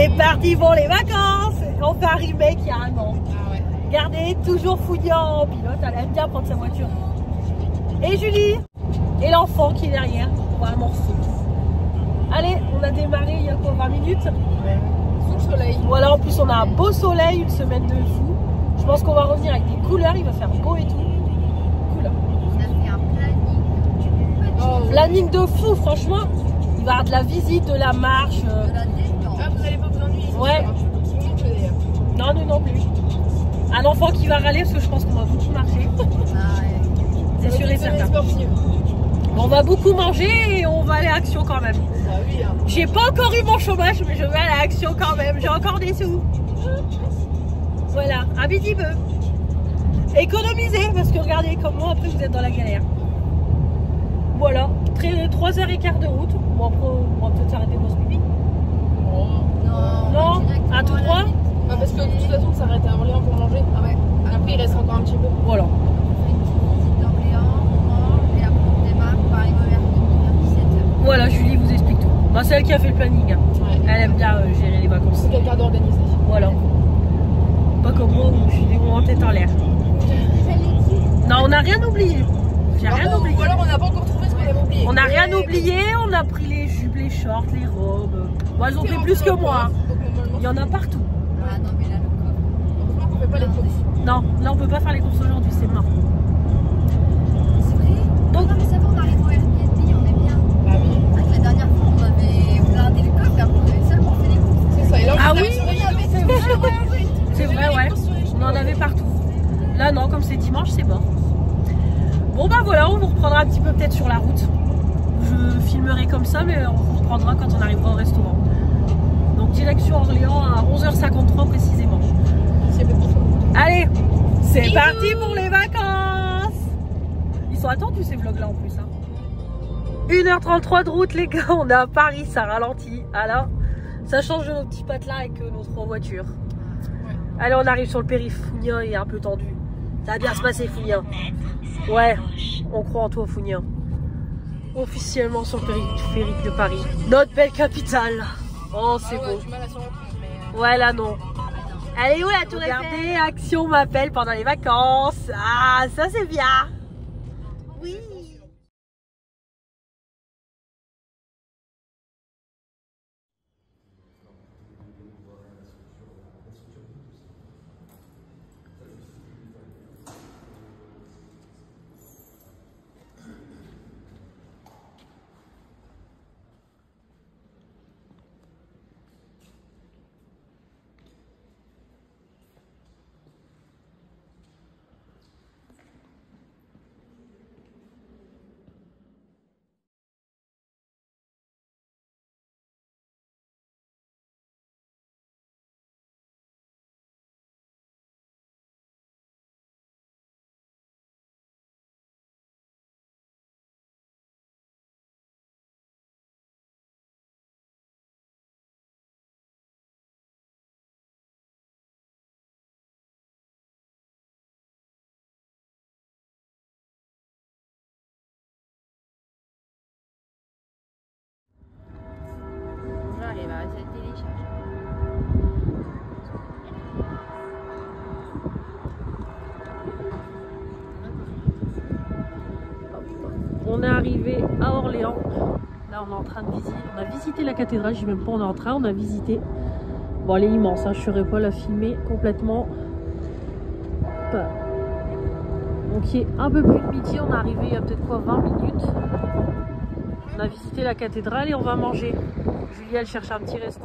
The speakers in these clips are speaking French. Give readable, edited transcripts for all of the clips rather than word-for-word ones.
C'est parti pour les vacances. On fait un remake il y a un an. Ah ouais. Regardez, toujours fouillant en pilote, elle aime bien prendre sa voiture. Et Julie, et l'enfant qui est derrière, pour un morceau. Allez, on a démarré il y a quoi, 20 minutes? Ouais. Sous le soleil. Voilà, en plus on a un beau soleil, une semaine de fou. Je pense qu'on va revenir avec des couleurs, il va faire beau et tout. Cool. On a fait un planning. Oh. Planning de fou, franchement. Il va y avoir de la visite, de la marche. De la détente. Ah, vous n'allez pas vous ennuyer. Ouais. Non, nous non plus. Un enfant qui va râler parce que je pense qu'on va beaucoup marcher. Ah ouais. C'est sûr et certain. Sportif. On va beaucoup manger et on va aller à Action quand même. Ah oui. Hein. J'ai pas encore eu mon chômage, mais je vais aller à Action quand même. J'ai encore des sous. Voilà, un petit peu. Économisez, parce que regardez, comme moi, après vous êtes dans la galère. Voilà, 3h15 de route. Bon, après, on va peut-être s'arrêter dans ce pipi. Oh. Non, directement à tout la droit. limite. Bah parce que de toute façon, on s'arrête à Orléans pour manger. Ah ouais. Après, il reste encore un petit peu. Voilà. On fait une petite visite d'Orléans, on mange et après on démarre pour arriver vers 17h. Voilà, Julie vous explique tout. Bah, c'est elle qui a fait le planning. Hein. Ouais. Elle aime bien gérer les vacances. C'est quelqu'un d'organisé. Voilà. Pas comme moi où je suis des gros en tête en l'air. Non, on n'a rien oublié. J'ai rien oublié. Ou alors on n'a pas encore trouvé ce qu'on avait oublié. On n'a rien oublié, on a pris les jupes, les shorts, les robes. Moi, elles ont fait plus que moi. Il y en a partout. Ah non mais là le coffre. Heureusement qu'on fait pas les courses. Non, là on peut pas faire les courses aujourd'hui, c'est mort. C'est vrai. Donc- Non mais ça va, on arrive au Airbnb, on est bien. Ah oui. C'est vrai que la dernière fois on avait blindé le coffre et après on avait seulement fait les courses. C'est ça. Et là, Ah on oui, est sur les c'est vrai. C'est vrai, ouais. On en avait partout. Là non, comme c'est dimanche, c'est mort. Bon bah voilà, on vous reprendra un petit peu peut-être sur la route. Je filmerai comme ça, mais on vous reprendra quand on arrivera au restaurant. Donc direction Orléans à 11h53 précisément. C'est petit. Allez, c'est parti pour les vacances. Ils sont attendus ces vlogs là en plus. Hein. 1h33 de route les gars, on est à Paris, ça ralentit. Alors, ça change de nos petits patelins avec nos 3 voitures. Ouais. Allez, on arrive sur le périph', Founia est un peu tendu. Ça va bien se passer Founia. Ouais, on croit en toi Founia. Officiellement sur le périphérique de Paris. Notre belle capitale. Oh c'est Ah ouais, beau. du mal à s'en reprendre, mais. Ouais là non. Elle est où la tour Eiffel? Regardez, Action m'appelle pendant les vacances. Ah, ça c'est bien. Oui. J'arrive à essayer de télécharger. On est arrivé à Orléans. Là on est en train de visiter. On a visité la cathédrale, je sais même pas on est en train, on a visité. Bon elle est immense, hein, je ne saurais pas la filmer complètement. Donc il est un peu plus de midi, on est arrivé il y a peut-être quoi 20 minutes. On a visité la cathédrale et on va manger. Julie elle cherche un petit resto.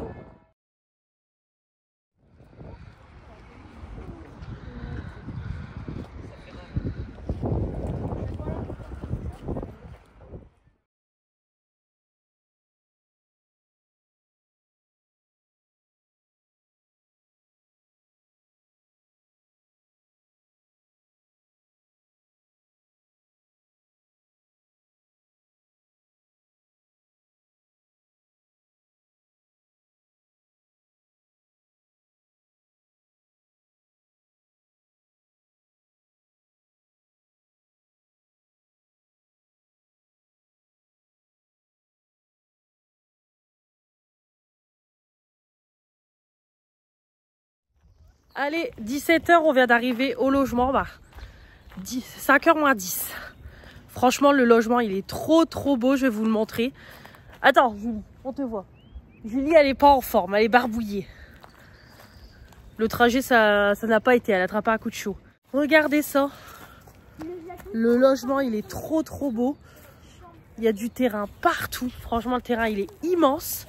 Allez, 17 h, on vient d'arriver au logement. 5 h moins 10. Franchement, le logement, il est trop beau. Je vais vous le montrer. Attends, Julie, on te voit. Julie, elle est pas en forme. Elle est barbouillée. Le trajet, ça n'a pas été. Elle a attrapé un coup de chaud. Regardez ça. Le logement, il est trop beau. Il y a du terrain partout. Franchement, le terrain, il est immense.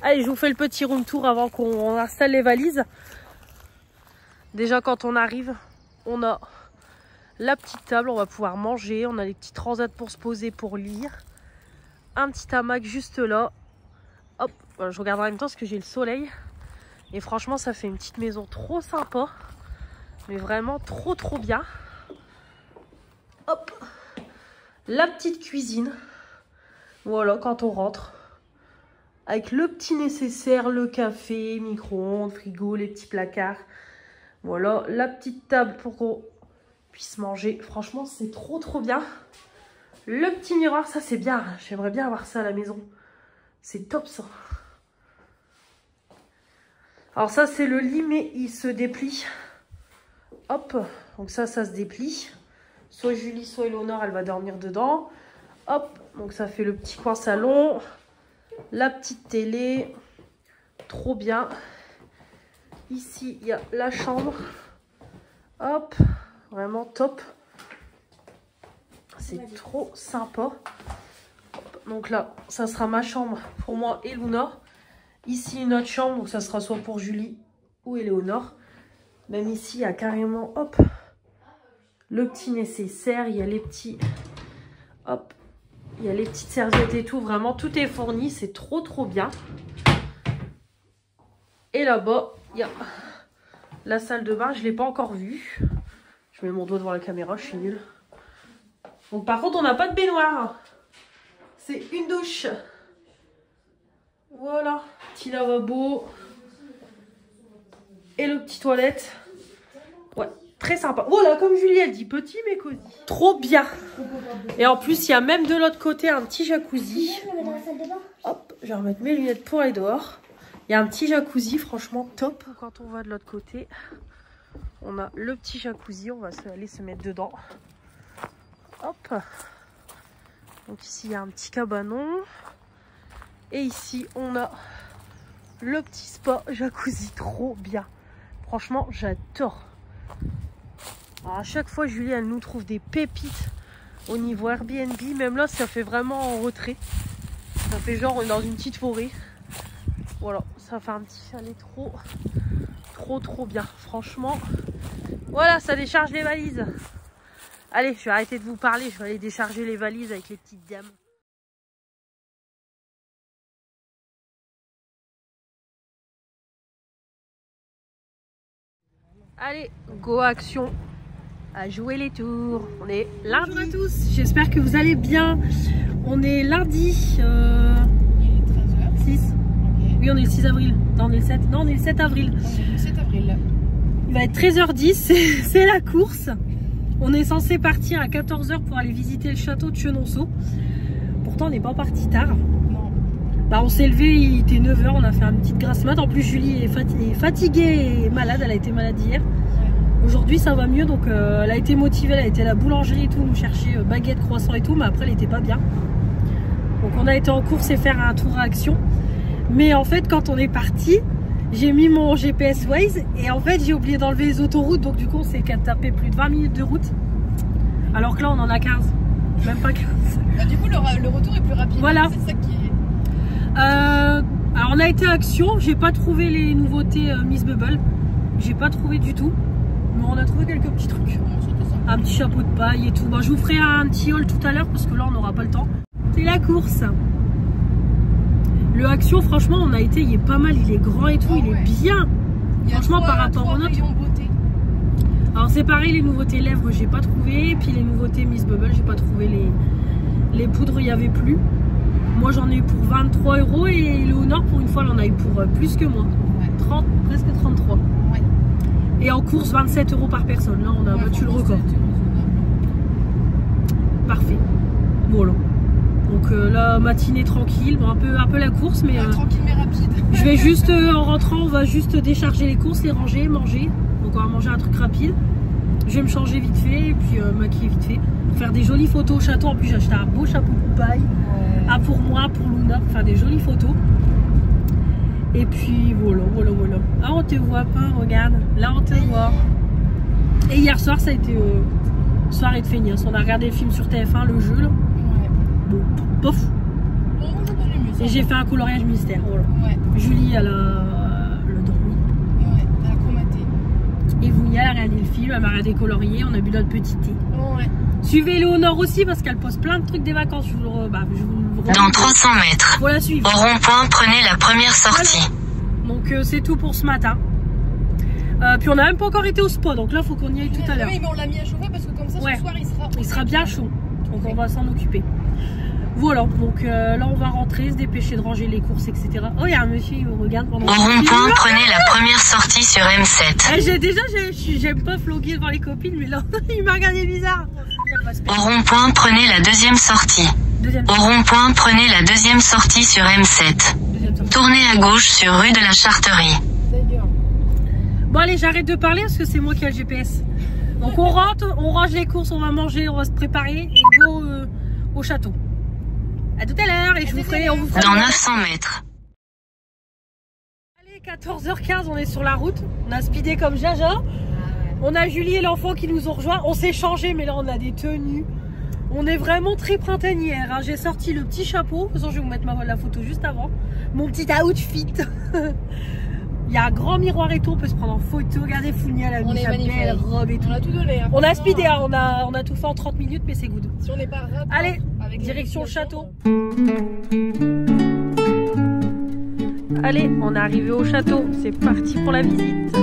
Allez, je vous fais le petit room tour avant qu'on installe les valises. Déjà, quand on arrive, on a la petite table. On va pouvoir manger. On a les petits transats pour se poser, pour lire. Un petit hamac juste là. Hop, je regarde en même temps parce que j'ai le soleil. Et franchement, ça fait une petite maison trop sympa. Mais vraiment trop bien. Hop, la petite cuisine. Voilà, quand on rentre. Avec le petit nécessaire, le café, micro-ondes, frigo, les petits placards. Voilà, la petite table pour qu'on puisse manger. Franchement, c'est trop bien. Le petit miroir, ça c'est bien. J'aimerais bien avoir ça à la maison. C'est top ça. Alors ça, c'est le lit, mais il se déplie. Hop, donc ça se déplie. Soit Julie, soit Eleonore, elle va dormir dedans. Hop, donc ça fait le petit coin salon. La petite télé. Trop bien. Ici, il y a la chambre. Hop, vraiment top. C'est trop sympa. Hop, donc là, ça sera ma chambre pour moi et Luna. Ici, une autre chambre, donc ça sera soit pour Julie ou Eleonore. Même ici, il y a carrément, hop, le petit nécessaire. Il y a les petits, hop, il y a les petites serviettes et tout. Vraiment, tout est fourni. C'est trop bien. Et là-bas, il y a la salle de bain. Je ne l'ai pas encore vue. Je mets mon doigt devant la caméra, je suis nulle. Donc par contre, on n'a pas de baignoire. C'est une douche. Voilà, petit lavabo. Et le petit toilette. Ouais, très sympa. Voilà, comme Julie, elle dit, petit mais cosy. Trop bien. Et en plus, il y a même de l'autre côté un petit jacuzzi. Hop, je vais remettre mes lunettes pour aller dehors. Il y a un petit jacuzzi, franchement top. Quand on va de l'autre côté, on a le petit jacuzzi. On va aller se mettre dedans. Hop. Donc ici, il y a un petit cabanon. Et ici, on a le petit spa jacuzzi. Trop bien. Franchement, j'adore. Alors à chaque fois, Julie, elle nous trouve des pépites au niveau Airbnb. Même là, ça fait vraiment en retrait. Ça fait genre, on est dans une petite forêt. Voilà, ça fait un petit chalet trop bien. Franchement, voilà, ça décharge les valises. Allez, je vais arrêter de vous parler. Je vais aller décharger les valises avec les petites dames. Allez, go action, à jouer les tours. On est lundi. Bonjour à tous, j'espère que vous allez bien. On est lundi 6. Okay. Oui, on est le 6 avril. Non, on est le 7. Non, on est le 7 avril. On est le 7 avril. Il va être 13h10, c'est la course. On est censé partir à 14h pour aller visiter le château de Chenonceau. Pourtant, on n'est pas parti tard. Non. Bah, on s'est levé, il était 9h, on a fait une petite grasse mat. En plus, Julie est fatiguée et malade, elle a été malade hier. Ouais. Aujourd'hui, ça va mieux, donc elle a été motivée, elle a été à la boulangerie et tout, nous chercher baguettes, croissants et tout, mais après, elle était pas bien. Donc, on a été en course et faire un tour à Action. Mais en fait, quand on est parti, j'ai mis mon GPS Waze et en fait, j'ai oublié d'enlever les autoroutes, donc du coup, on s'est tapé plus de 20 minutes de route. Alors que là, on en a 15, même pas 15. Bah, du coup, le retour est plus rapide. Voilà. C'est ça qui est... alors on a été à Action, j'ai pas trouvé les nouveautés Miss Bubble, j'ai pas trouvé du tout, mais on a trouvé quelques petits trucs, un petit chapeau de paille et tout. Bon, je vous ferai un petit haul tout à l'heure parce que là on n'aura pas le temps. C'est la course. Le Action, franchement, on a été, il est pas mal, il est grand et tout, il est bien. Franchement, par rapport aux autres. Alors c'est pareil, les nouveautés lèvres, j'ai pas trouvé, puis les nouveautés Miss Bubble, j'ai pas trouvé les poudres, il y avait plus. Moi j'en ai eu pour 23 € et Léonore pour une fois elle en a eu pour plus que moi. Ouais. 30, presque 33. Ouais. Et en course 27 € par personne. Là on a battu le record. Parfait. Voilà. Donc là, matinée tranquille, bon, un peu la course, mais tranquille mais rapide. je vais juste, en rentrant, on va juste décharger les courses, les ranger, manger. Donc on va manger un truc rapide. Je vais me changer vite fait et puis maquiller vite fait. Pour faire des jolies photos au château. En plus, j'ai acheté un beau chapeau poupaille. Ah, pour moi, pour Luna, pour faire des jolies photos. Et puis voilà. Ah, on te voit pas, regarde. Là, on te voit. Et hier soir, ça a été soirée de feignasse. On a regardé le film sur TF1, le jeu là. Ouais. Bon, bof. Bon, moi, j'ai pas aimé ça. Et j'ai fait un coloriage mystère. Voilà. Ouais. Julie, elle a dormi. Ouais, elle a chromaté. Et Vounia, elle a regardé le film, elle m'a regardé colorier. On a bu notre petit thé. Ouais. Suivez Léonore aussi parce qu'elle poste plein de trucs des vacances. Je vous Dans 300 mètres, faut la suivre. au rond-point, prenez la première sortie. Voilà. Donc c'est tout pour ce matin. Puis on n'a même pas encore été au spa, donc là faut qu'on y aille tout à l'heure. Oui, mais on l'a mis à chauffer parce que comme ça, Ouais. ce soir, Il sera bien chaud, donc on va s'en occuper. Voilà, donc là on va rentrer, se dépêcher de ranger les courses, etc. Oh, il y a un monsieur, il me regarde pendant Au rond-point, prenez la première sortie sur M7. J'aime pas vloguer devant les copines, mais là il m'a regardé bizarre. Au rond-point, prenez la deuxième sortie. Deuxième Au rond-point, prenez la deuxième sortie sur M7. sortie. Tournez à gauche sur rue de la Charterie. D'ailleurs. Bon allez, j'arrête de parler parce que c'est moi qui ai le GPS. Donc on rentre, on range les courses, on va manger, on va se préparer et go au château. À tout à l'heure et on vous fera Dans 900 mètres. Allez, 14h15, on est sur la route. On a speedé comme Jaja. On a Julie et l'enfant qui nous ont rejoints. On s'est changé, mais là on a des tenues. On est vraiment très printanière. Hein. J'ai sorti le petit chapeau. De toute façon, je vais vous mettre la photo juste avant. Mon petit outfit. Il y a un grand miroir et tout. On peut se prendre en photo. Regardez, Founia, elle a mis sa belle robe et tout. On a tout donné. Hein, On a speedé, hein. on a tout fait en 30 minutes, mais c'est good. Si on n'est pas rapide. Allez, avec direction le les château. Allez, on est arrivé au château. C'est parti pour la visite.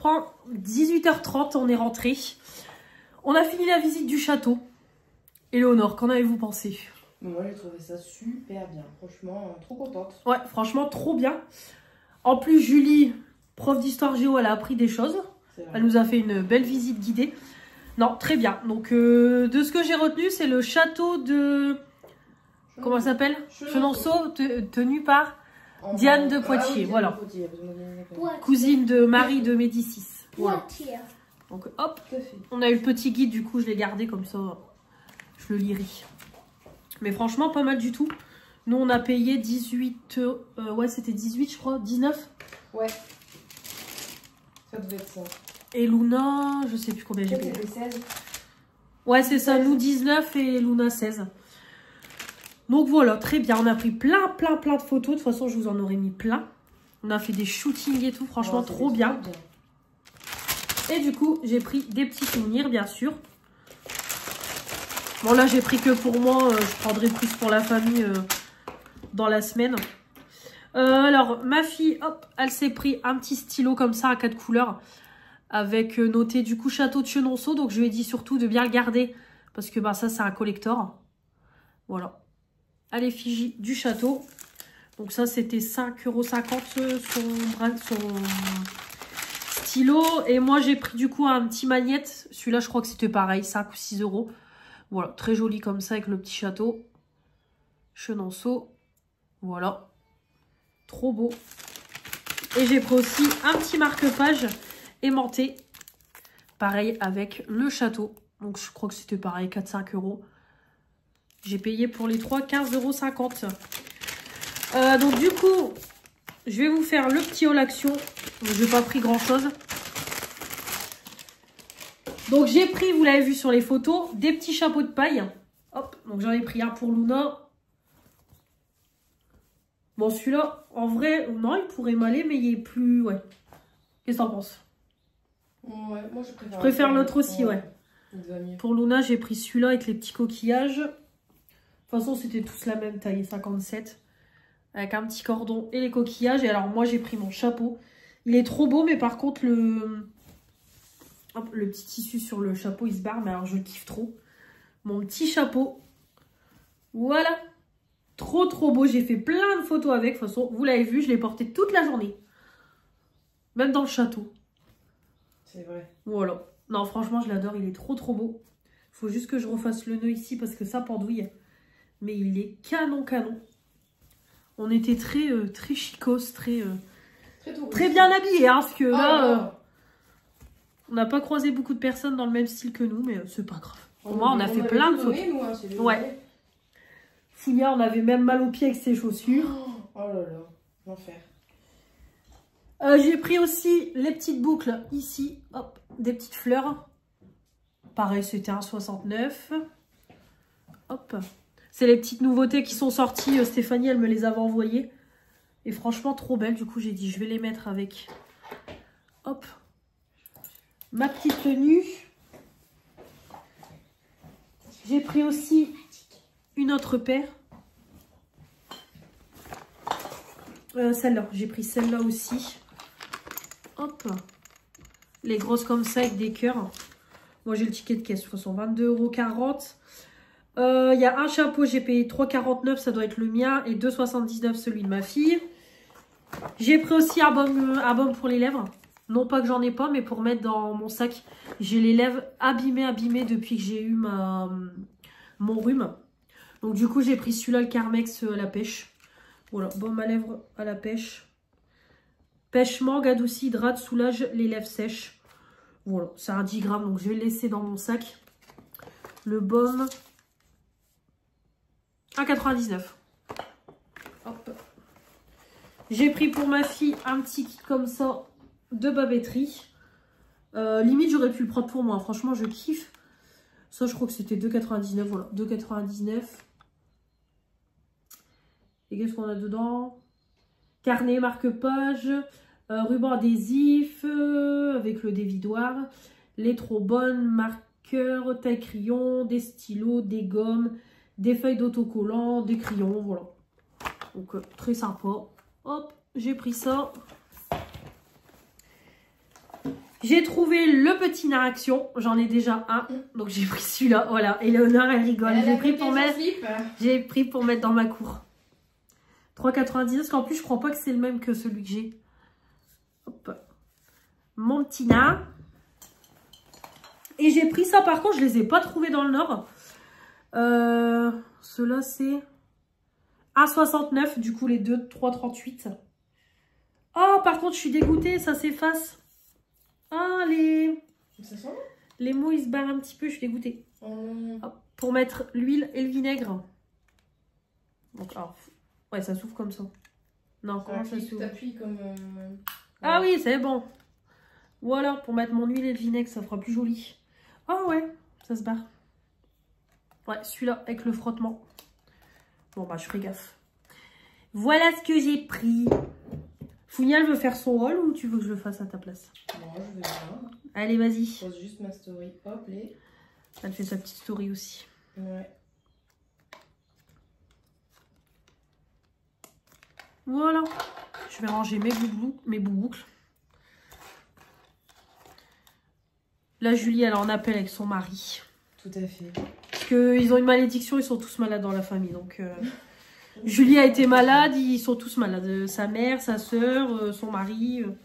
reprend 18h30, on est rentré. On a fini la visite du château. Éléonore, qu'en avez-vous pensé? Moi j'ai trouvé ça super bien, franchement trop contente. Ouais, franchement trop bien. En plus Julie, prof d'histoire géo, elle a appris des choses. Elle nous a fait une belle visite guidée. Non, très bien. Donc de ce que j'ai retenu, c'est le château de... Comment ça s'appelle? Chenonceau, tenu par Diane de Poitiers. Voilà. Cousine de Marie de Médicis. Voilà. Donc hop, on a eu le petit guide, du coup je l'ai gardé comme ça, je le lirai. Mais franchement pas mal du tout. Nous on a payé 18, ouais c'était 18 je crois, 19. Ouais, ça devait être ça. Et Luna, je sais plus combien j'ai payé. 16. Ouais c'est ça, nous 19 et Luna 16. Donc voilà, très bien, on a pris plein de photos, de toute façon je vous en aurais mis plein. On a fait des shootings et tout, franchement trop bien. Et du coup, j'ai pris des petits souvenirs, bien sûr. Bon, là, j'ai pris que pour moi. Je prendrai plus pour la famille dans la semaine. Alors, ma fille, hop, elle s'est pris un petit stylo comme ça à 4 couleurs. Avec noté, du coup, château de Chenonceau. Donc, je lui ai dit surtout de bien le garder. Parce que bah, ça, c'est un collector. Voilà. À l'effigie du château. Donc, ça, c'était 5,50 € son stylo. Et moi j'ai pris du coup un petit magnète. Celui-là je crois que c'était pareil, 5 ou 6 €. Voilà, très joli comme ça avec le petit château. Chenonceau. Voilà. Trop beau. Et j'ai pris aussi un petit marque-page aimanté. Pareil avec le château. Donc je crois que c'était pareil, 4-5 €. J'ai payé pour les 3 15,50 €. Donc du coup, je vais vous faire le petit haul action. Je n'ai pas pris grand chose. Donc j'ai pris, vous l'avez vu sur les photos, des petits chapeaux de paille. Hop, donc j'en ai pris un pour Luna. Bon celui-là, en vrai, non il pourrait m'aller mais il est plus... Ouais. Qu'est-ce que t'en penses? Ouais, moi je préfère l'autre aussi, ouais. Ouais. Pour Luna, j'ai pris celui-là avec les petits coquillages. De toute façon, c'était tous la même taille, 57. Avec un petit cordon et les coquillages. Et alors moi, j'ai pris mon chapeau. Il est trop beau, mais par contre, le petit tissu sur le chapeau, il se barre. Mais alors, je kiffe trop. Mon petit chapeau. Voilà. Trop beau. J'ai fait plein de photos avec. De toute façon, vous l'avez vu, je l'ai porté toute la journée. Même dans le château. C'est vrai. Voilà. Non, franchement, je l'adore. Il est trop beau. Il faut juste que je refasse le nœud ici parce que ça pendouille. Mais il est canon. On était très chicos, très bien habillés, hein, parce que là, on n'a pas croisé beaucoup de personnes dans le même style que nous, mais c'est pas grave. Au moins, on a fait plein de photos. Ouais. Founia, on avait même mal aux pieds avec ses chaussures. Oh là là, l'enfer. J'ai pris aussi les petites boucles ici, hop, des petites fleurs. Pareil, c'était 1,69 €. Hop. C'est les petites nouveautés qui sont sorties. Stéphanie, elle me les avait envoyées. Et franchement, trop belles. Du coup, j'ai dit, je vais les mettre avec... Hop. Ma petite tenue. J'ai pris aussi une autre paire. Celle-là. J'ai pris celle-là aussi. Hop. Les grosses comme ça avec des cœurs. Moi, j'ai le ticket de caisse. De toute façon, 22,40 €. Il y a un chapeau, j'ai payé 3,49 €, ça doit être le mien, et 2,79 € celui de ma fille. J'ai pris aussi un baume pour les lèvres. Non pas que j'en ai pas, mais pour mettre dans mon sac. J'ai les lèvres abîmées depuis que j'ai eu mon rhume. Donc du coup, j'ai pris celui-là, le Carmex à la pêche. Voilà, baume à lèvres à la pêche. Pêche mangue, adoucit, hydrate, soulage les lèvres sèches. Voilà, c'est un 10 grammes, donc je vais le laisser dans mon sac. Le baume... 1,99 €. Hop. J'ai pris pour ma fille un petit kit comme ça de babetterie. Limite, j'aurais pu le prendre pour moi. Franchement, je kiffe. Ça, je crois que c'était 2,99 €. Voilà, 2,99 €. Et qu'est-ce qu'on a dedans? Carnet, marque-page, ruban adhésif avec le dévidoir, les trop bonnes, marqueurs, taille-crayon, des stylos, des gommes, des feuilles d'autocollant, des crayons, voilà. Donc très sympa. Hop, j'ai pris ça. J'ai trouvé le petit Naraction. J'en ai déjà un. Donc j'ai pris celui-là. Voilà. Éléonore, elle rigole. J'ai pris pour mettre dans ma cour. 3,99 parce qu'en plus je crois pas que c'est le même que celui que j'ai. Hop. Mon petit Nard. Et j'ai pris ça, par contre je les ai pas trouvés dans le Nord. Ceux-là c'est 1,69 du coup les deux 3,38. Oh par contre je suis dégoûtée, ça s'efface. Ah les mots ils se barrent un petit peu, je suis dégoûtée. Hop, pour mettre l'huile et le vinaigre. Donc alors, ouais ça s'ouvre comme ça. Non, comment ça s'ouvre? Comme ah oui c'est bon. Voilà, pour mettre mon huile et le vinaigre ça fera plus joli. Ah ouais, ça se barre. Ouais, celui-là avec le frottement. Bon bah je ferai gaffe. Voilà ce que j'ai pris. Founia, elle veut faire son rôle ou tu veux que je le fasse à ta place? Moi je veux bien. Allez vas-y. Je pose juste ma story. Hop les. Elle fait sa petite story aussi. Ouais. Voilà. Je vais ranger mes bouboucles. Là, Julie, elle en appelle avec son mari. Tout à fait. Parce qu'ils ont une malédiction, ils sont tous malades dans la famille. Donc, Julie a été malade, ils sont tous malades. Sa mère, sa soeur, son mari. Il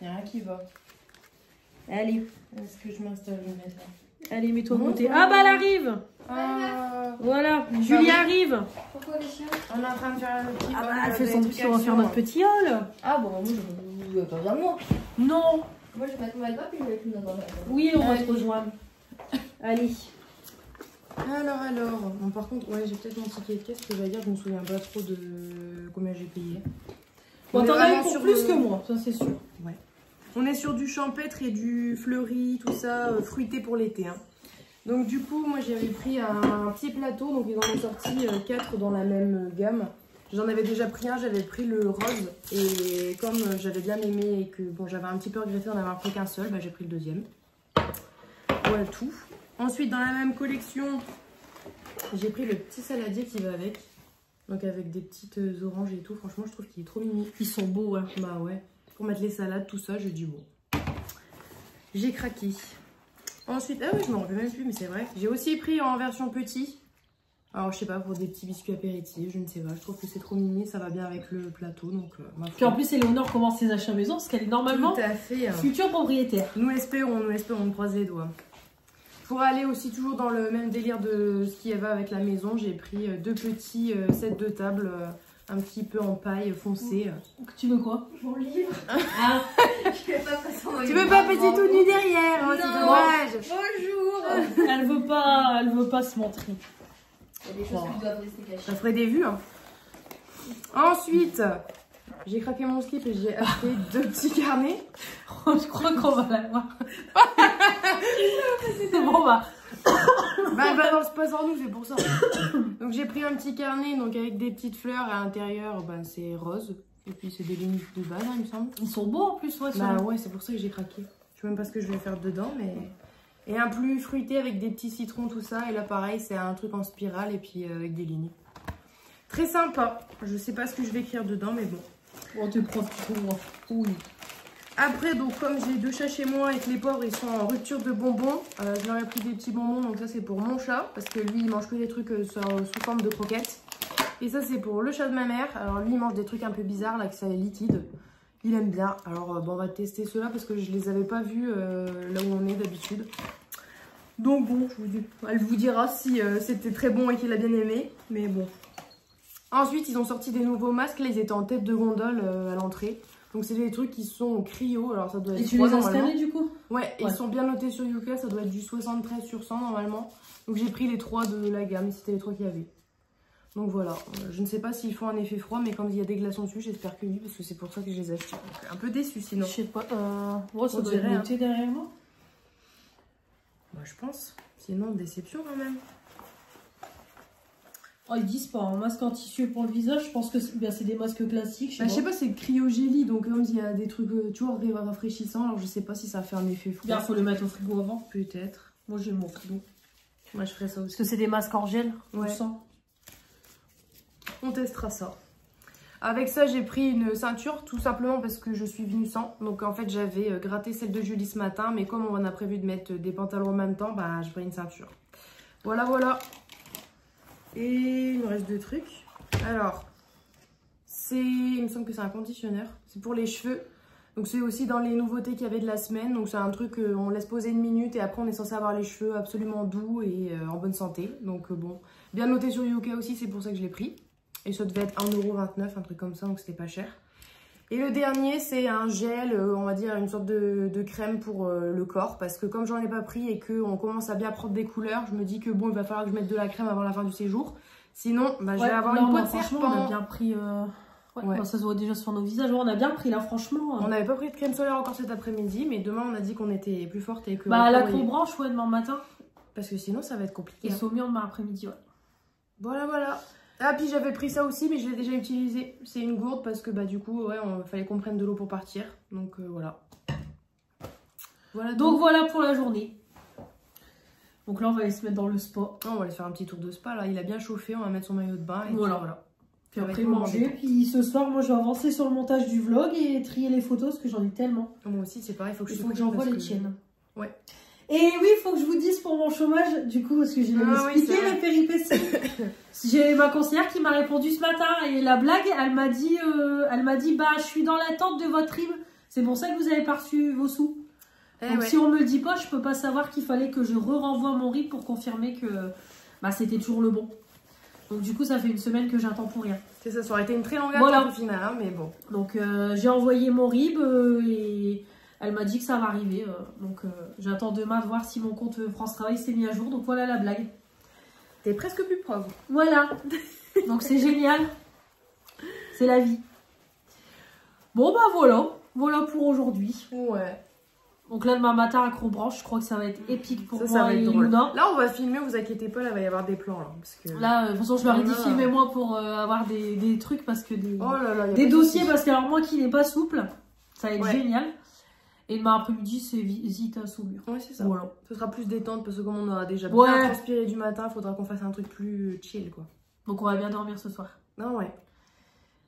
n'y a rien qui va. Allez. Est-ce que je m'installe? Allez, mets-toi à côté. Ah bah, elle arrive. Voilà, Julie arrive. Pourquoi les chiens? On est en train de faire le petit. Ah bah, elle fait son petit, on va faire notre petit haul. Ah bon, moi je vais pas vers moi. Non. Moi je vais mettre mon iPad puis je vais mettre dans la. Oui, on va se rejoindre. Allez. Alors. Bon, par contre, ouais, j'ai peut-être mon ticket de caisse que je vais dire, je me souviens pas trop de combien j'ai payé. Bon, t'en as eu pour plus que moi, ça c'est sûr. Ouais. On est sur du champêtre et du fleuri, tout ça, fruité pour l'été. Hein. Donc du coup, moi j'avais pris un petit plateau, donc ils en ont sorti 4 dans la même gamme. J'en avais déjà pris un, j'avais pris le rose. Et comme j'avais bien aimé et que bon, j'avais un petit peu regretté d'en avoir pris qu'un seul, bah, j'ai pris le deuxième. Voilà tout. Ensuite, dans la même collection, j'ai pris le petit saladier qui va avec. Donc avec des petites oranges et tout. Franchement, je trouve qu'il est trop mimi. Ils sont beaux, hein. Bah ouais. Pour mettre les salades, tout ça, j'ai dit bon. J'ai craqué. Ensuite, ah oui, je m'en rappelle même plus, mais c'est vrai. J'ai aussi pris en version petit. Alors, je sais pas, pour des petits biscuits apéritifs, je ne sais pas. Je trouve que c'est trop mimi, ça va bien avec le plateau. Donc, puis en plus, Éléonore commence ses achats maison parce qu'elle est normalement tout à fait, future propriétaire. Nous espérons, on croise les doigts. Pour aller aussi toujours dans le même délire de ce qui va avec la maison, j'ai pris 2 petits sets de table un petit peu en paille foncée. Tu veux quoi? Mon livre. Ah. Je vais pas passer en Tu veux pas passer tout nu derrière, hein, c'est dommage. Bonjour. Elle veut pas se montrer. Il y a des choses qui doivent rester cachées. Ça ferait des vues. Hein. Ensuite, j'ai craqué mon slip et j'ai acheté 2 petits carnets. Oh, je crois qu'on va la voir. Bon bah. Bah elle balance pas sans nous, c'est pour ça. Donc j'ai pris un petit carnet donc avec des petites fleurs à l'intérieur, bah, c'est rose. Et puis c'est des lignes de base, hein, il me semble. Ils sont beaux en plus, ouais. Bah ouais, c'est pour ça que j'ai craqué. Je sais même pas ce que je vais faire dedans, mais... Et un plus fruité avec des petits citrons, tout ça. Et là pareil, c'est un truc en spirale et puis avec des lignes. Très sympa. Je sais pas ce que je vais écrire dedans, mais bon. On te prend pour moi. Oui. Après, donc comme j'ai 2 chats chez moi et que les pauvres ils sont en rupture de bonbons, je leur ai pris des petits bonbons. Donc ça c'est pour mon chat parce que lui il mange que des trucs sous forme de croquettes. Et ça c'est pour le chat de ma mère. Alors lui il mange des trucs un peu bizarres là, que ça est liquide. Il aime bien. Alors bon, on va tester ceux-là parce que je les avais pas vus là où on est d'habitude. Donc bon, elle vous dira si c'était très bon et qu'il a bien aimé. Mais bon. Ensuite ils ont sorti des nouveaux masques. Là ils étaient en tête de gondole à l'entrée. Donc c'est des trucs qui sont cryo, alors ça doit être... Et tu les as scannés du coup? Ouais, ils sont bien notés sur Yuka, ça doit être du 73 sur 100 normalement. Donc j'ai pris les 3 de la gamme, c'était les 3 qu'il y avait. Donc voilà, je ne sais pas s'ils font un effet froid, mais comme il y a des glaçons dessus, j'espère que oui, parce que c'est pour ça que je les ai achetés. Donc, un peu déçu sinon. Je sais pas, ouais, ça doit être noté derrière moi. Bah je pense, sinon déception quand même. Oh, ils disent pas, un masque en tissu pour le visage, je pense que c'est des masques classiques. Je sais pas, c'est cryogélie, donc comme il y a des trucs toujours rafraîchissants, alors je sais pas si ça fait un effet froid. Bien, faut le mettre au frigo avant. Peut-être. Moi j'ai mon frigo. Moi je ferais ça aussi. Parce que c'est des masques en gel, ouais. on sent. On testera ça. Avec ça, j'ai pris une ceinture, tout simplement parce que je suis venue sans. Donc en fait, j'avais gratté celle de Julie ce matin, mais comme on a prévu de mettre des pantalons en même temps, bah j'ai pris une ceinture. Voilà, voilà. Et il me reste 2 trucs. Alors, il me semble que c'est un conditionneur. C'est pour les cheveux. Donc c'est aussi dans les nouveautés qu'il y avait de la semaine. Donc c'est un truc qu'on laisse poser 1 minute et après on est censé avoir les cheveux absolument doux et en bonne santé. Donc bon, bien noté sur Yuka aussi, c'est pour ça que je l'ai pris. Et ça devait être 1,29 €, un truc comme ça, donc c'était pas cher. Et le dernier, c'est un gel, on va dire une sorte de crème pour le corps. Parce que comme j'en ai pas pris et qu'on commence à bien prendre des couleurs, je me dis que bon, il va falloir que je mette de la crème avant la fin du séjour. Sinon, bah, je vais avoir une peau de serpent. On a bien pris... Ouais. Bah, ça se voit déjà sur nos visages. On a bien pris là, franchement. On n'avait pas pris de crème solaire encore cet après-midi, mais demain on a dit qu'on était plus forte et que... Bah, la branche, ouais, demain matin. Parce que sinon, ça va être compliqué. Et Saumur demain après-midi, ouais. Voilà, voilà. Ah, puis j'avais pris ça aussi, mais je l'ai déjà utilisé. C'est une gourde parce que bah du coup, ouais, fallait qu'on prenne de l'eau pour partir. Donc voilà. Donc voilà pour la journée. Donc là, on va aller se mettre dans le spa. On va aller faire un petit tour de spa là. Il a bien chauffé, on va mettre son maillot de bain et voilà. Puis après manger. Puis ce soir, moi, je vais avancer sur le montage du vlog et trier les photos parce que j'en ai tellement. Moi aussi, c'est pareil, il faut que j'envoie les tiennes. Ouais. Et oui, il faut que je vous dise pour mon chômage, du coup, parce que j'ai expliqué les péripéties. J'ai ma conseillère qui m'a répondu ce matin et la blague, elle m'a dit, bah, je suis dans l'attente de votre RIB. C'est pour ça que vous avez pas reçu vos sous. Donc si on me le dit pas, je peux pas savoir qu'il fallait que je renvoie mon RIB pour confirmer que bah, c'était toujours le bon. Donc du coup, ça fait 1 semaine que j'attends pour rien. C'est ça, ça aurait été une très longue attente au final, hein, mais bon. Donc j'ai envoyé mon RIB et elle m'a dit que ça va arriver. Donc j'attends demain de voir si mon compte France Travail s'est mis à jour. Donc voilà la blague. T'es presque plus pauvre. Voilà. Donc c'est génial. C'est la vie. Bon bah voilà. Voilà pour aujourd'hui. Ouais. Donc là demain matin à Crobranche, je crois que ça va être épique pour moi ça va être et drôle. Luna. Là on va filmer, vous inquiétez pas, là il va y avoir des plans là. Parce que... Là, de toute façon je leur ai dit filmez-moi pour avoir des trucs parce que des dossiers parce que alors moi qui n'est pas souple, ça va être génial. Et demain après-midi c'est visite à Saumur. Ouais c'est ça. Voilà. Ce sera plus détente parce que comme on aura déjà bien transpiré du matin, il faudra qu'on fasse un truc plus chill quoi. Donc on va bien dormir ce soir. Ah ouais.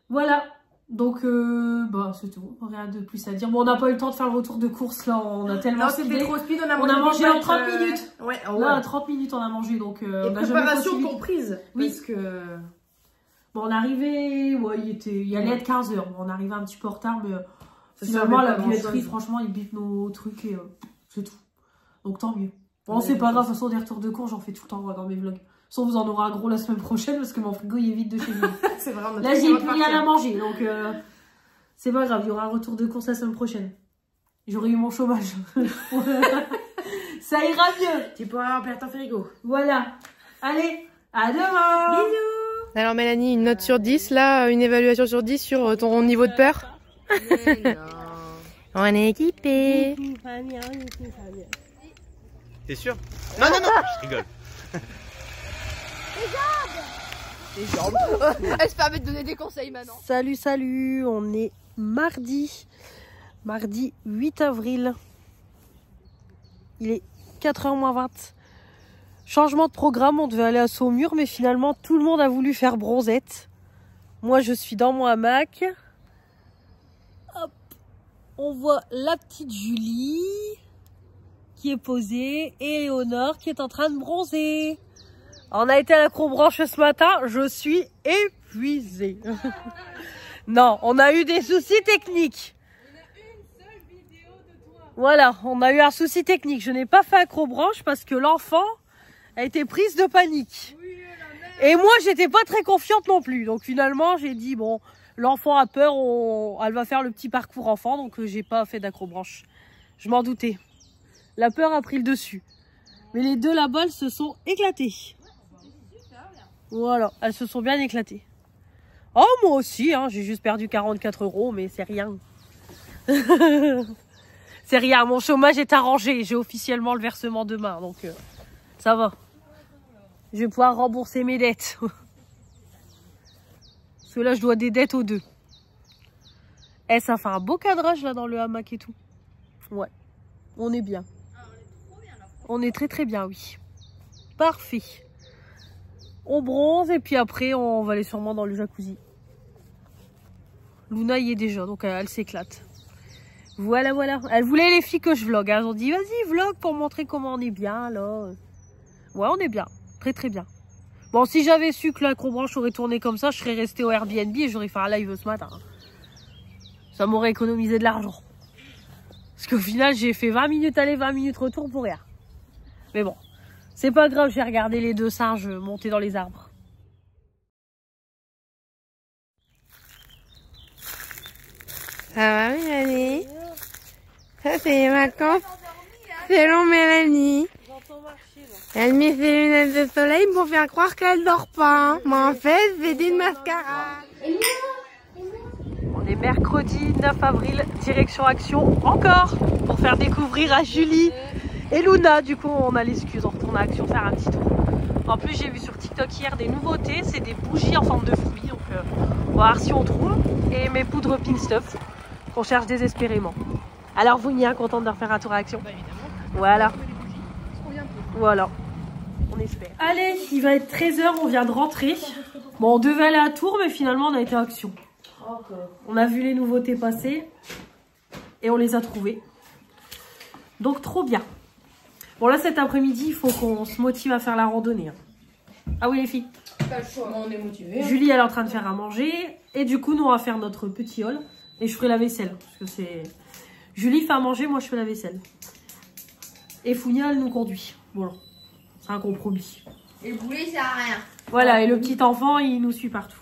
Voilà. Donc bah c'est tout, rien de plus à dire. Bon on n'a pas eu le temps de faire le retour de course là, on a tellement c'était trop speed, on a mangé en 30 minutes. Ouais, là 30 minutes on a mangé donc et on a préparation comprise. Oui. Parce que bon on est arrivé, ouais il allait être 15 h. Bon, on est arrivé un petit peu en retard mais finalement la billetterie franchement ils bitent nos trucs et c'est tout. Donc tant mieux. Bon c'est pas grave, de toute façon des retours de course j'en fais tout le temps dans mes vlogs. Sauf vous en aurez un gros la semaine prochaine parce que mon frigo il est vide de chez nous. C'est vraiment là j'ai plus rien à manger donc c'est pas grave, il y aura un retour de course la semaine prochaine. J'aurai eu mon chômage. Ça ira mieux. Tu pourras remplir ton frigo. Voilà. Allez, à demain. Bisous. Alors Mélanie, une note sur 10 là, une évaluation sur 10 sur ton niveau de peur. On est équipés. T'es sûr? Non, non, non, je rigole. Les jambes. Elle se permet de donner des conseils maintenant. Salut, salut, on est mardi 8 avril. Il est 4h-20. Changement de programme, on devait aller à Saumur, mais finalement tout le monde a voulu faire bronzette. Moi je suis dans mon hamac. Hop, on voit la petite Julie qui est posée et Léonore qui est en train de bronzer. On a été à la Crobranche ce matin, je suis épuisée. Non, on a eu des soucis techniques. On a une seule vidéo de toi. Voilà, on a eu un souci technique. Je n'ai pas fait à Crobranche parce que l'enfant a été prise de panique. Oui, et moi, j'étais pas très confiante non plus. Donc finalement, j'ai dit, bon, l'enfant a peur, elle va faire le petit parcours enfant. Donc j'ai pas fait d'acrobranche. Je m'en doutais. La peur a pris le dessus. Mais les deux là-bas, elles se sont éclatées. Voilà, elles se sont bien éclatées. Oh, moi aussi, hein, j'ai juste perdu 44 €, mais c'est rien. C'est rien, mon chômage est arrangé. J'ai officiellement le versement demain, donc ça va. Je vais pouvoir rembourser mes dettes. Parce que là, je dois des dettes aux deux. Eh, ça fait un beau cadrage là dans le hamac et tout. Ouais, on est bien. On est très très bien, oui. Parfait. On bronze et puis après on va aller sûrement dans le jacuzzi. Luna y est déjà, donc elle s'éclate. Voilà, voilà. Elle voulait les filles que je vlog. Elles ont dit, vas-y, vlog pour montrer comment on est bien, là. Ouais, on est bien. Très, très bien. Bon, si j'avais su que l'acrobranche aurait tourné comme ça, je serais restée au Airbnb et j'aurais fait un live ce matin. Ça m'aurait économisé de l'argent. Parce qu'au final, j'ai fait 20 minutes aller, 20 minutes retour pour rien. Mais bon, c'est pas grave, j'ai regardé les deux singes monter dans les arbres. Ça va, Mélanie? Ça, c'est les vacances selon Mélanie. Elle met ses lunettes de soleil pour faire croire qu'elle dort pas. Mais en fait, c'est du mascara. On est mercredi 9 avril, direction Action, encore, pour faire découvrir à Julie et Luna. Du coup, on a l'excuse, on retourne à Action faire un petit tour. En plus, j'ai vu sur TikTok hier des nouveautés, c'est des bougies en forme de fruits. Donc, on va voir si on trouve. Et mes poudres Pink Stuff, qu'on cherche désespérément. Alors, vous, Nia, contente de refaire un tour à Action? Bah, évidemment. Voilà. Voilà. On espère. Allez, il va être 13 h, on vient de rentrer. Bon, on devait aller à Tours, mais finalement, on a été à Action. On a vu les nouveautés passer et on les a trouvées. Donc, trop bien. Bon, là, cet après-midi, il faut qu'on se motive à faire la randonnée. Ah oui, les filles? Pas le choix, on est motivés. Julie, elle est en train de faire à manger. Et du coup, nous, on va faire notre petit haul. Et je ferai la vaisselle. Parce que c'est... Julie fait à manger, moi, je fais la vaisselle. Et Founia, elle nous conduit. Voilà. C'est un compromis. Et le boulet, ça sert à rien. Voilà, et le petit enfant, il nous suit partout.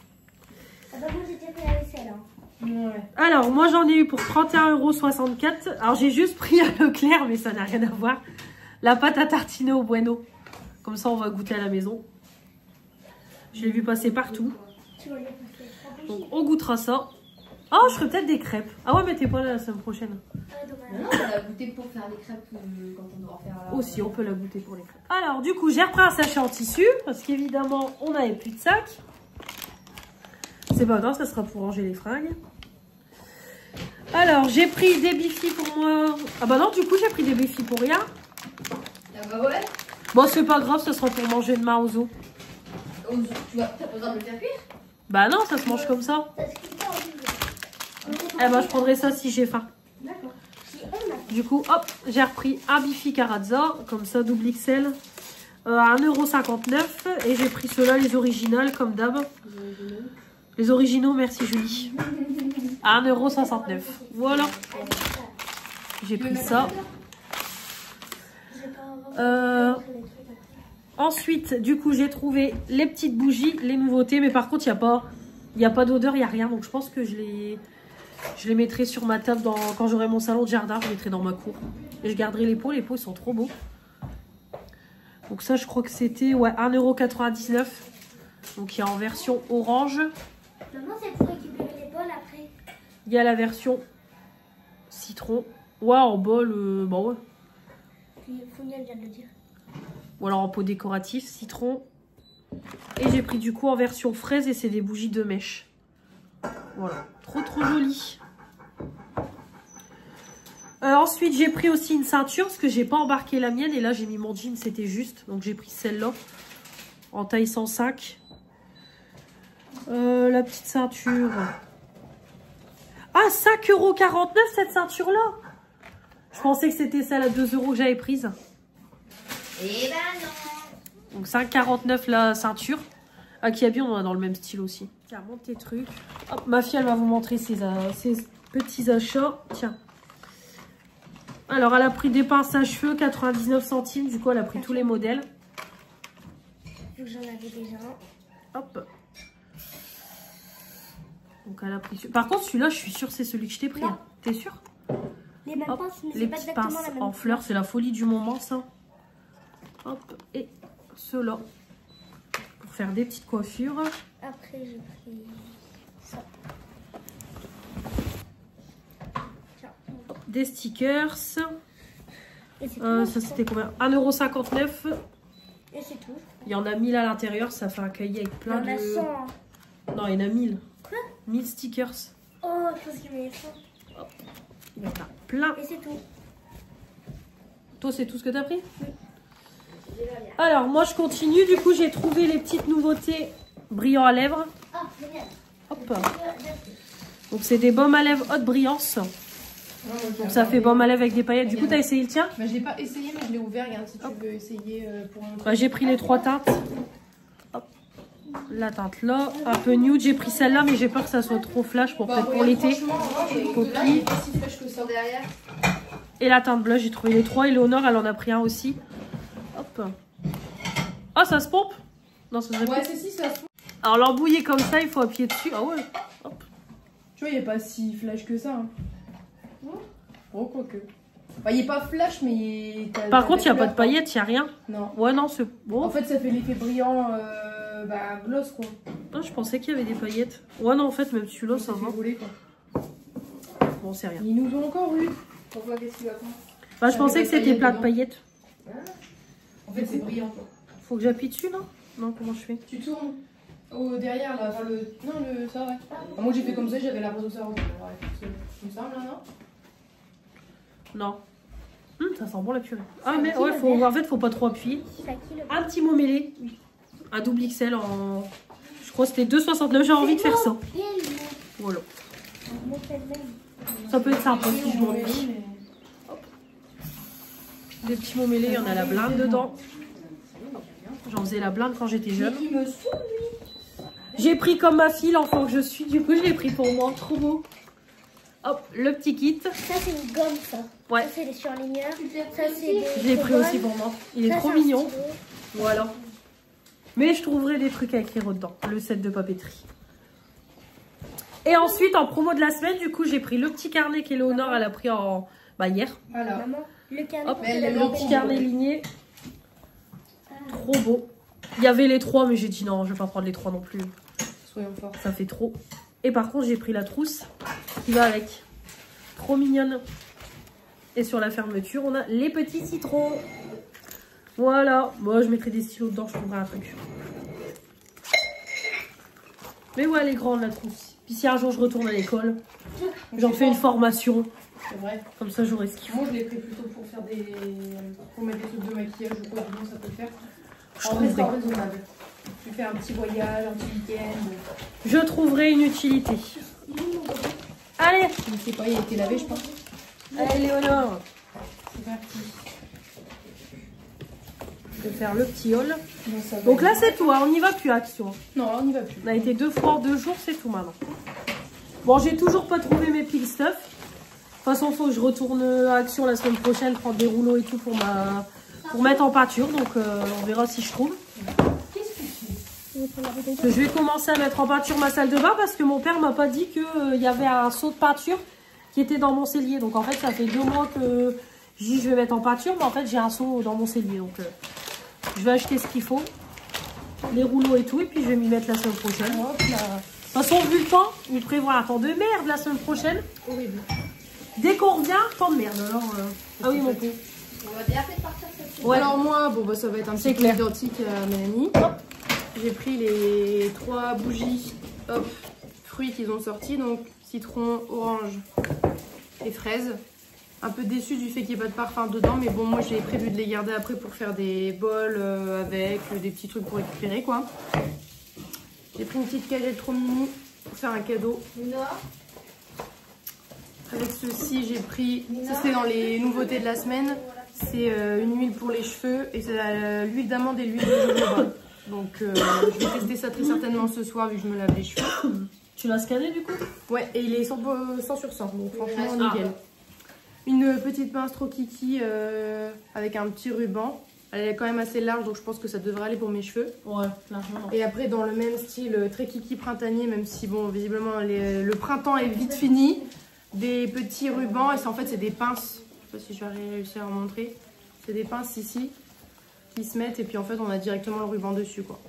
Ah bah moi, j'ai déjà fait la vaisselle. Hein. Ouais. Alors, moi, j'en ai eu pour 31,64 €. Alors, j'ai juste pris à Leclerc, mais ça n'a rien à voir. La pâte à tartiner au bueno. Comme ça, on va goûter à la maison. Je l'ai vu passer partout. Donc, on goûtera ça. Oh, je ferai peut-être des crêpes. Ah ouais, mais t'es pas là la semaine prochaine. Non, on l'a goûté pour faire des crêpes quand on doit faire la... Aussi, on peut la goûter pour les crêpes. Alors, du coup, j'ai repris un sachet en tissu. Parce qu'évidemment, on n'avait plus de sac. C'est pas grave, ça sera pour ranger les fringues. Alors, j'ai pris des bifis pour moi. Ah bah non, du coup, j'ai pris des bifis pour rien. Ah bah ouais. Bon, c'est pas grave, ça sera pour manger demain aux os. Tu vas pas besoin de le faire cuire? Bah non, ça se mange comme ça. Eh ben, je prendrai ça si j'ai faim. D'accord. Du coup, hop, j'ai repris un bifi Carazza, comme ça, double XL, à 1,59 €. Et j'ai pris ceux-là, les originales, comme d'hab. Les originaux, merci Julie. À 1,69 €. Voilà. J'ai pris ça. Ensuite, du coup, j'ai trouvé les petites bougies, les nouveautés. Mais par contre, il n'y a pas d'odeur, il n'y a rien. Donc, je pense que je les mettrai sur ma table quand j'aurai mon salon de jardin. Je les mettrai dans ma cour. Et je garderai les pots. Les pots, ils sont trop beaux. Donc ça, je crois que c'était 1,99 €. Donc, il y a en version orange. Maman, c'est pour récupérer les bols après. Il y a la version citron. Ouais, en bol, bah ouais. Puis Founia vient de le dire. Ou alors en pot décoratif, citron. Et j'ai pris du coup en version fraise et c'est des bougies de mèche. Voilà, trop joli. Ensuite, j'ai pris aussi une ceinture parce que j'ai pas embarqué la mienne. Et là, j'ai mis mon jean, c'était juste. Donc, j'ai pris celle-là en taille 105. La petite ceinture. Ah, 5,49 € cette ceinture-là. Je pensais que c'était celle à 2 € que j'avais prise. Eh ben non. Donc 5,49 € la ceinture. Ah, qui a bien, on a dans le même style aussi. Tiens, monte tes trucs. Hop, ma fille, elle va vous montrer ses petits achats. Tiens. Alors, elle a pris des pinces à cheveux, 99 centimes. Du coup, elle a pris tous les modèles. Vu que j'en avais déjà un. Hop. Donc, elle a pris... Par contre, celui-là, je suis sûre c'est celui que je t'ai pris. Non. T'es sûre? Les mêmes Hop, pinces, mais les c'est pas petites exactement pinces la même en fleurs, c'est la folie du moment, ça. Hop, et ceux-là. Pour faire des petites coiffures. Après, j'ai pris ça. Tiens. Hop, des stickers. Et c'est tout. Ça, c'était combien? 1,59 €. Et c'est tout. Il y en a 1000 à l'intérieur, ça fait un cahier avec Il y plein en a 100. de... Non, il y en a 1000. Quoi? 1000 stickers. Oh, je pense qu'il y en a 100. Il y en a plein. Et c'est tout. Toi, c'est tout ce que t'as pris? Oui. Alors, moi, je continue. Du coup, j'ai trouvé les petites nouveautés brillants à lèvres. Ah, génial. Hop. Donc c'est des baumes à lèvres haute brillance. Donc ça fait baume à lèvres avec des paillettes. Du coup, t'as essayé le tien? Bah, je l'ai pas essayé, mais je l'ai ouvert. Regarde si tu veux essayer pour un. Bah, j'ai pris les 3 teintes. Hop. La teinte là, un peu nude. J'ai pris celle-là, mais j'ai peur que ça soit trop flash pour peut-être pour l'été. Poppy. Derrière. Et la teinte bleue, j'ai trouvé les 3. Eleonore, elle en a pris un aussi. Hop. Oh, ça se pompe? Non, ça se pompe. Ouais, c'est si, ça se pompe. Alors l'embouiller comme ça, il faut appuyer dessus. Ah ouais. Hop. Tu vois, il n'est pas si flash que ça. Hein. Oh, quoique. Bah, il n'est pas flash, mais. Par contre, il n'y a pas de paillettes, il n'y a rien. Non. Ouais, non, c'est bon. En fait, ça fait l'effet brillant, gloss, quoi. Ah, je pensais qu'il y avait des paillettes. Ouais, non, en fait, même celui-là, ça va. Rouler, quoi. Bon, c'est rien. Ils nous ont encore eu. Pourquoi, qu'est-ce qu'il va prendre? Bah, je pensais que c'était plat de paillettes. En fait, c'est brillant, quoi. Faut que j'appuie dessus, non? Non, comment je fais? Tu tournes derrière, là. Enfin, ça, ouais. Moi, j'ai fait comme ça, j'avais l'impression que ça rentre. Ouais, il me semble, là, non? Non. Ça sent bon la purée. Ah mais ouais, en fait faut pas trop appuyer. Un petit mot mêlé. Un double XL en... Je crois que c'était 2,69. J'ai envie de faire ça. Voilà. Ça peut être sympa si je m'ennuie. Des petits mots mêlés, il y en a la blinde dedans. J'en faisais la blinde quand j'étais jeune. J'ai pris comme ma fille l'enfant que je suis. Du coup je l'ai pris pour moi. Trop beau. Hop, le petit kit. Ça, c'est une gomme, ça. Ouais. Ça, c'est des surligneurs. Ça, c'est des. Je l'ai pris aussi pour moi. Il est trop mignon. Voilà. Mais je trouverai des trucs à écrire dedans. Le set de papeterie. Et ensuite, en promo de la semaine, du coup, j'ai pris le petit carnet qu'Eleonore, elle a pris en... hier. Voilà. Maman, le carnet. Hop, le petit carnet ligné. Trop beau. Il y avait les 3, mais j'ai dit non, je vais pas prendre les 3 non plus. Soyons forts. Ça fait trop. Et par contre, j'ai pris la trousse qui va avec. Trop mignonne. Et sur la fermeture, on a les petits citrons. Voilà. Moi, je mettrai des stylos dedans, je trouverai un truc. Mais ouais, elle est grande, la trousse. Puis si un jour je retourne à l'école, j'en fais une formation. C'est vrai. Comme ça, j'aurai ce qu'il faut. Moi, je l'ai pris plutôt pour faire pour mettre des trucs de maquillage ou quoi, sinon ça peut le faire. Je En vrai, c'est trouverai. raisonnable. Tu fais un petit voyage, un petit week-end. Je trouverai une utilité. Allez. Je sais pas, il a été lavé, je pense. Allez, Léonore. C'est parti. Je vais faire le petit haul. Bon, ça va. Donc là, c'est tout. Hein. On n'y va plus, Action. Non, là, on n'y va plus. On a été 2 fois en 2 jours, c'est tout maintenant. Bon, j'ai toujours pas trouvé mes pile stuff. De toute façon, il faut que je retourne à Action la semaine prochaine, prendre des rouleaux et tout pour mettre en peinture. Donc, on verra si je trouve. Je vais commencer à mettre en peinture ma salle de bain parce que mon père m'a pas dit qu'il y avait un seau de peinture qui était dans mon cellier. Donc, en fait, ça fait 2 mois que je dis je vais mettre en peinture. Mais en fait, j'ai un seau dans mon cellier. Donc, je vais acheter ce qu'il faut. Les rouleaux et tout. Et puis, je vais m'y mettre la semaine prochaine. Hop là. De toute façon, vu le temps, il prévoit un temps de merde la semaine prochaine. Horrible. Dès qu'on revient, temps de merde. Alors, ah oui, mon coup. On va bien fait de partir cette semaine. Ouais. Alors moi, bon bah ça va être un petit peu identique à Mélanie. J'ai pris les 3 bougies hop, fruits qu'ils ont sortis, donc citron, orange et fraise. Un peu déçue du fait qu'il n'y ait pas de parfum dedans, mais bon, moi j'ai prévu de les garder après pour faire des bols avec des petits trucs pour récupérer quoi. J'ai pris une petite cagette trop mini pour faire un cadeau. Avec ceci, j'ai pris, ça c'est dans les nouveautés de la semaine, c'est une huile pour les cheveux et c'est l'huile d'amande et l'huile de jojoba. Donc je vais tester ça très certainement ce soir vu que je me lave les cheveux. Tu l'as scanné du coup? Ouais, et il est 100 sur 100, donc franchement nickel. Une petite pince trop kiki avec un petit ruban. Elle est quand même assez large, donc je pense que ça devrait aller pour mes cheveux. Ouais, largement. Et après, dans le même style, très kiki printanier, même si, bon, visiblement, le printemps est vite fini. Des petits rubans, et en fait, c'est des pinces. Je sais pas si je vais réussir à en montrer. C'est des pinces ici, qui se mettent, et puis en fait, on a directement le ruban dessus, quoi.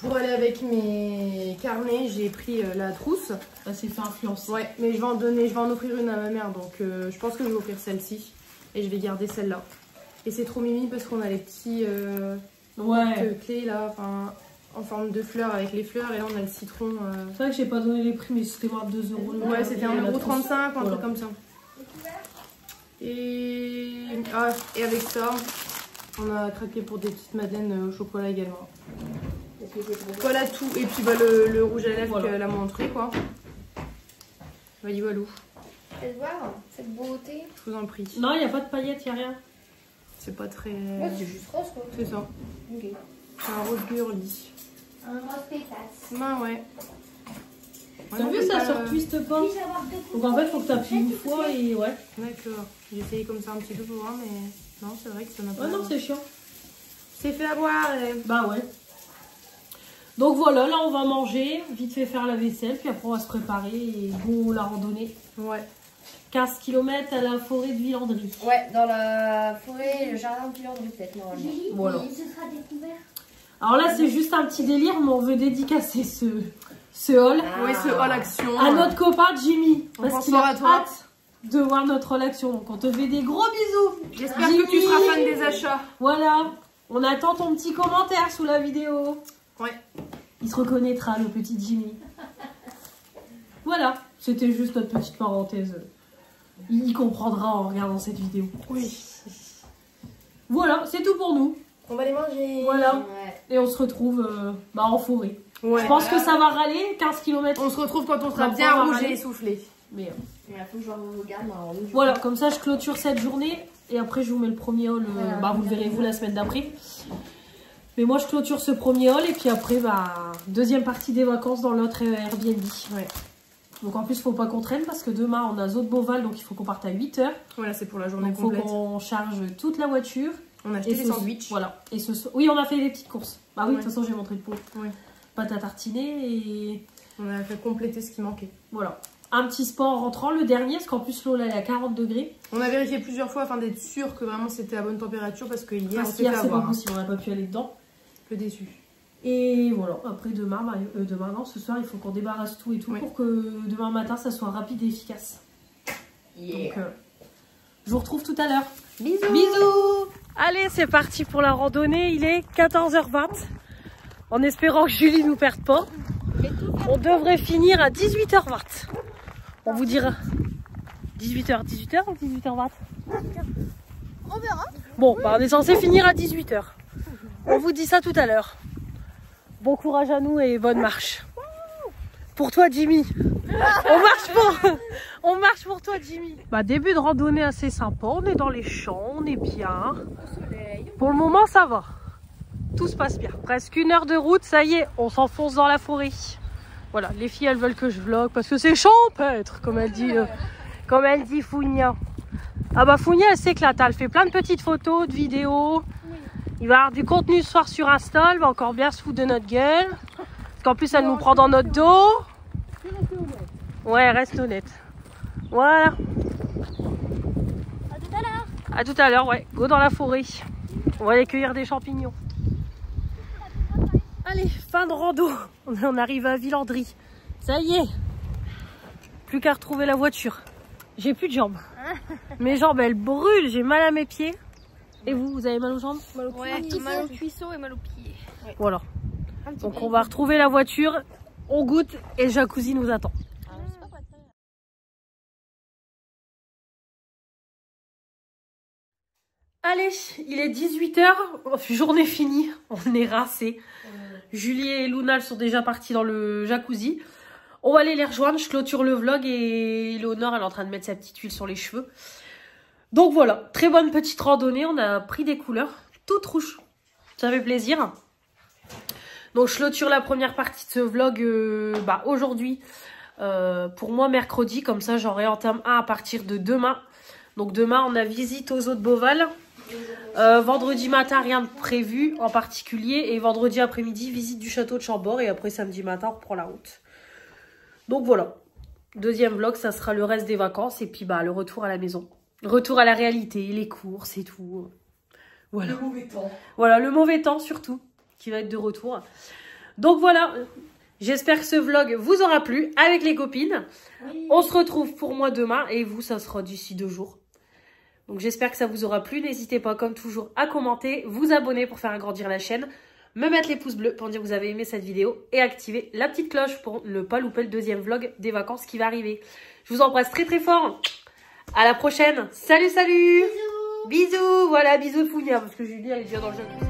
Pour aller avec mes carnets, j'ai pris la trousse. Ça s'est fait influencer. Ouais, mais je vais en offrir une à ma mère, donc je pense que je vais offrir celle-ci. Et je vais garder celle-là. Et c'est trop mimi parce qu'on a les petits clés là, en forme de fleurs avec les fleurs. Et là on a le citron. C'est vrai que j'ai pas donné les prix, mais c'était moins de 2 €. Ouais, c'était 1,35 €, un voilà. truc comme ça. Et avec ça, on a craqué pour des petites madeleines au chocolat également. Voilà tout. Et puis bah, le rouge à lèvres qu'elle a montré quoi. Vas-y, Walou. Faites voir cette beauté. Je vous en prie. Non, il n'y a pas de paillettes, il n'y a rien. C'est pas très... Ouais, c'est juste rose quoi. C'est ça. Ok. C'est un rose girly. Un rose pétasse. Bah ouais. T'as vu, ça se twiste pas. Donc en fait, faut que tu appuies une fois et ouais. D'accord. J'ai essayé comme ça un petit peu pour voir, mais non, c'est vrai que ça n'a pas... Ouais, non, c'est chiant. C'est fait avoir. Bah ouais. Donc voilà, là on va manger, vite fait faire la vaisselle, puis après on va se préparer et go la randonnée. Ouais. 15 km à la forêt de Villandry. Ouais, dans la forêt, le jardin de Villandry peut-être normalement. Voilà. Ce sera découvert. Alors là c'est juste un petit délire, mais on veut dédicacer ce haul Oui, ce haul action. à notre copain Jimmy. On Parce pense qu'il a fort à toi. hâte de voir notre haul action. Donc on te fait des gros bisous. J'espère que tu seras fan des achats. Voilà, on attend ton petit commentaire sous la vidéo. Ouais. Il se reconnaîtra, le petit Jimmy. Voilà, c'était juste notre petite parenthèse. Il comprendra en regardant cette vidéo. Oui. Voilà, c'est tout pour nous. On va les manger. Voilà. Ouais. Et on se retrouve en forêt. Ouais. Je pense que ça va râler, 15 km. On se retrouve quand on Ça sera va bien pas rouge râler. et essoufflé. Mais Il faut que je vous regarde en rouge. voilà, comme ça je clôture cette journée. Et après je vous mets le premier haul. Voilà. Vous le verrez vous la semaine d'après. Mais moi je clôture ce premier haul. Et puis après, deuxième partie des vacances dans notre Airbnb. Ouais. Donc en plus, faut pas qu'on traîne parce que demain on a Zot Beauval. Donc il faut qu'on parte à 8 h. Voilà, c'est pour la journée Donc il faut complète. qu'on charge toute la voiture. On a acheté des sandwichs. Voilà. Et oui, on a fait des petites courses. Bah oui, de Ouais. toute façon, j'ai montré le pot. Ouais. Pâte à tartiner et On a fait compléter ce qui manquait. voilà. Un petit spa en rentrant, le dernier, parce qu'en plus l'eau là, elle est à 40 degrés. On a vérifié plusieurs fois afin d'être sûr que vraiment c'était à bonne température parce que hier on Parce s'est qu'hier, fait c'est pas avoir. possible, on n'a pas pu aller dedans. Un peu déçu. Et voilà, après demain, non, ce soir, il faut qu'on débarrasse tout et tout Oui. pour que demain matin, ça soit rapide et efficace. Yeah. Donc, je vous retrouve tout à l'heure. Bisous. Bisous. Allez, c'est parti pour la randonnée. Il est 14h20. En espérant que Julie nous perde pas. On devrait finir à 18h20. On vous dira 18h ou 18h20 ? On verra. Bon, on est censé finir à 18h. On vous dit ça tout à l'heure. Bon courage à nous et bonne marche. Pour toi, Jimmy. On marche pour toi, Jimmy. Début de randonnée assez sympa. On est dans les champs, on est bien. Pour le moment, ça va. Tout se passe bien. Presque 1 heure de route, ça y est, on s'enfonce dans la forêt. Voilà, les filles, elles veulent que je vlog parce que c'est champêtre, comme elle dit Founia. Ah bah Founia, elle s'éclate, elle fait plein de petites photos, de vidéos. Il va y avoir du contenu ce soir sur Insta, elle va encore bien se foutre de notre gueule. Parce qu'en plus, elle nous prend dans notre dos. Ouais, reste honnête. Voilà. À tout à l'heure. À tout à l'heure, ouais. Go dans la forêt. On va aller cueillir des champignons. Allez, fin de rando. On arrive à Villandry. Ça y est. Plus qu'à retrouver la voiture. J'ai plus de jambes. Mes jambes, elles brûlent. J'ai mal à mes pieds. Et vous avez mal aux jambes? Ouais, mal au cuisseau et mal aux pieds. Voilà. Donc on va retrouver la voiture. On goûte et le jacuzzi nous attend. Allez, il est 18 h, journée finie, on est rincés. Julie et Luna sont déjà partis dans le jacuzzi. On va aller les rejoindre, je clôture le vlog et Léonore elle est en train de mettre sa petite huile sur les cheveux. Donc voilà, très bonne petite randonnée, on a pris des couleurs toutes rouges, ça fait plaisir. Donc je clôture la première partie de ce vlog aujourd'hui, pour moi mercredi, comme ça j'en réentame un à partir de demain. Donc demain on a visite aux eaux de Beauval. Vendredi matin, rien de prévu en particulier. Et vendredi après-midi, visite du château de Chambord. Et après, samedi matin, on reprend la route. Donc voilà. Deuxième vlog, ça sera le reste des vacances. Et puis le retour à la maison. Retour à la réalité, les courses et tout. Voilà. Le mauvais temps. Voilà, le mauvais temps surtout, qui va être de retour. Donc voilà. J'espère que ce vlog vous aura plu avec les copines. Oui. On se retrouve pour moi demain. Et vous, ça sera d'ici 2 jours. Donc j'espère que ça vous aura plu. N'hésitez pas comme toujours à commenter, vous abonner pour faire agrandir la chaîne, me mettre les pouces bleus pour dire que vous avez aimé cette vidéo et activer la petite cloche pour ne pas louper le deuxième vlog des vacances qui va arriver. Je vous embrasse très très fort. À la prochaine. Salut, salut. Bisous. Bisous. Voilà, bisous Founia parce que Julie elle est déjà dans le jeu.